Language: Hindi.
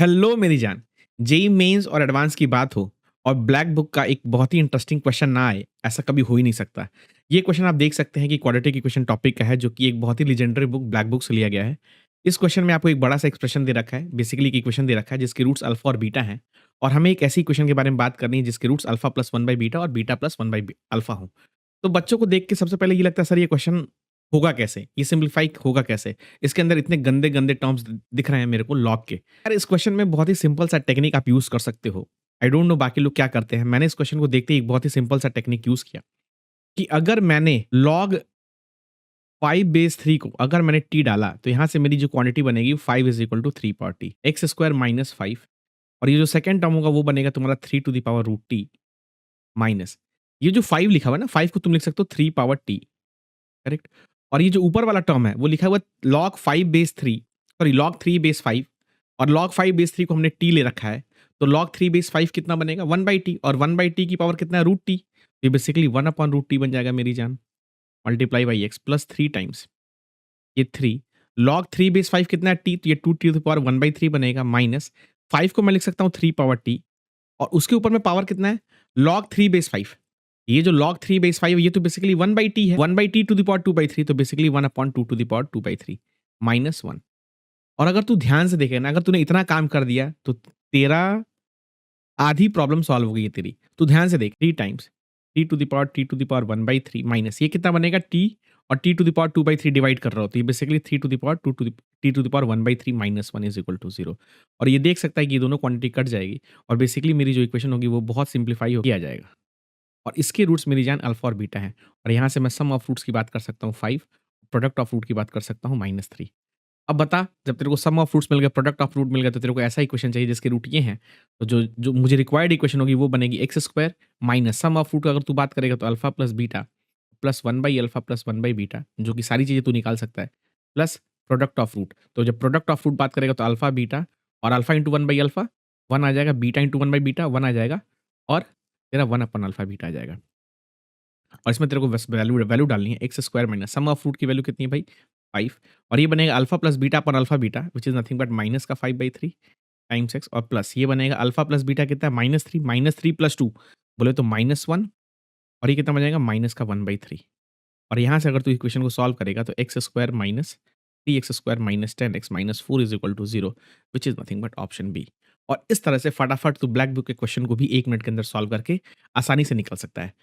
हेलो मेरी जान। जेईई मेंस और एडवांस की बात हो और ब्लैक बुक का एक बहुत ही इंटरेस्टिंग क्वेश्चन ना आए, ऐसा कभी हो ही नहीं सकता। ये क्वेश्चन आप देख सकते हैं कि क्वाड्रेटिक इक्वेशन टॉपिक का है, जो कि एक बहुत ही लीजेंडरी बुक ब्लैक बुक से लिया गया है। इस क्वेश्चन में आपको एक बड़ा सा एक्सप्रेशन दे रखा है, बेसिकली एक इक्वेशन दे रखा है जिसके रूट्स अल्फा और बीटा हैं, और हमें एक ऐसी इक्वेशन के बारे में बात करनी है जिसके roots alpha plus 1 by beta और बीटा प्लस 1 बाय अल्फा हो। तो बच्चों को देख के सबसे पहले ये लगता है, सर ये क्वेश्चन होगा कैसे? ये सिम्प्लीफाई होगा कैसे? इसके अंदर इतने गंदे-गंदे टर्म्स दिख रहे हैं मेरे को लॉग के। यार इस क्वेश्चन में बहुत ही सिंपल सा टेक्निक आप यूज़ कर सकते हो। आई डोंट नो बाकी लोग क्या करते हैं। मैंने इस क्वेश्चन को देखते ही एक बहुत ही सिंपल सा टेक्निक यूज़ किया कि अगर मैंने लॉग 5 बेस 3 को अगर मैंने t डाला, तो यहाँ से मेरी जो क्वांटिटी बनेगी 5 is equal to 3 power t, x square minus 5, और ये जो सेकंड टर्म होगा वो बनेगा तुम्हारा 3 to the power root t minus ये जो 5 लिखा हुआ है ना, 5 को तुम लिख सकते हो 3 पावर t, करेक्ट? और ये जो ऊपर वाला टर्म है वो लिखा हुआ है log 5 base 3, sorry log 3 base 5, और log 5 बेस 3 को हमने t ले रखा है, तो log 3 बेस 5 कितना बनेगा 1 बाई टी, और 1 बाई टी की पावर कितना है रूट टी, ये बेसिकली 1 अपॉन रूट टी बन जाएगा मेरी जान, multiply by x plus 3 times ये 3, log 3 बेस 5 कितना है t, तो ये 2 t to the power 1 by 3 बनेगा, माइनस 5 को मैं लिख सकता हूँ 3 पावर t, और उसके ऊपर में पावर कितना है log 3 बेस 5, ये जो log 3 बेस 5 ये तो बेसिकली 1 बाई टी है, 1 by t to the power 2 by 3, तो basically 1 upon 2 to the power 2 by 3 minus 1। और अगर तू ध्यान से देखे ना, अगर तूने इतना काम कर दिया तो तेरा आधी प्रॉब्लम सॉल्व हो गई है तेरी। तू ध्यान से देख, 3 times t to the power 1 by 3 minus ये कितना बनेगा t, और t to the power 2 by 3 divide कर रहा हो, तो ये basically 3 to the power 2 to the t to the power 1 by 3 minus 1 is equal to 0। और ये देख सकता है कि ये दोनों क्वांटिटी कट जाएगी, और बेसिकली मेरी जो इक्वेशन होगी वो बहुत सिंप्लीफाई हो किया जाएगा। और इसके रूट्स मेरी जान अल्फा और बीटा हैं, और यहाँ से मैं सम ऑफ रूट्स की बात कर सकता हूँ 5, प्रोडक्ट ऑफ रूट की बात कर सकता हूँ -3। अब बता, जब तेरे को सम ऑफ रूट्स मिल गया, प्रोडक्ट ऑफ रूट मिल गया, तो तेरे को ऐसा इक्वेशन चाहिए जिसके रूट ये हैं, तो जो जो मुझे रिक्वायर्ड इक्वेशन होगी वो बनेगी x square minus sum of root, अगर तू बात करेगा तो alpha plus beta plus 1 by alpha plus 1 by beta, जो कि सारी चीज़ें तू निकाल सकता है, प्लस प्रोडक्ट ऑफ रूट। तो जब प्रोडक्ट ऑफ रूट बात करेगा तो अल्फा बीटा, और अल्फा इंटू 1 बाई अल्फा 1 आ जाएगा, बीटा इंटू 1 बाई बीटा 1 आ जाएगा, और तेरा 1 अपन अल्फा बीटा आ जाएगा। और इसमें तेरे को बस वैल्यू वैल्यू डालनी है, x square minus sum of root की वैल्यू कितनी है भाई 5, और ये बनेगा alpha plus beta upon alpha beta which is nothing but minus का 5/3 टाइम्स एक्स, और प्लस ये बनेगा अल्फा प्लस बीटा कितना है -3 प्लस 2 बोले तो -1, और ये कितना बन जाएगा माइनस का 1/3। और यहाँ से अगर तू इक्वेशन को सॉल्व करेगा तो x square minus 3x square minus 10x minus 4 is equal to 0 which is nothing but option B. और इस तरह से फटाफट तू ब्लैक बुक के क्वेश्चन को भी 1 मिनट के अंदर सॉल्व करके आसानी से निकल सकता है।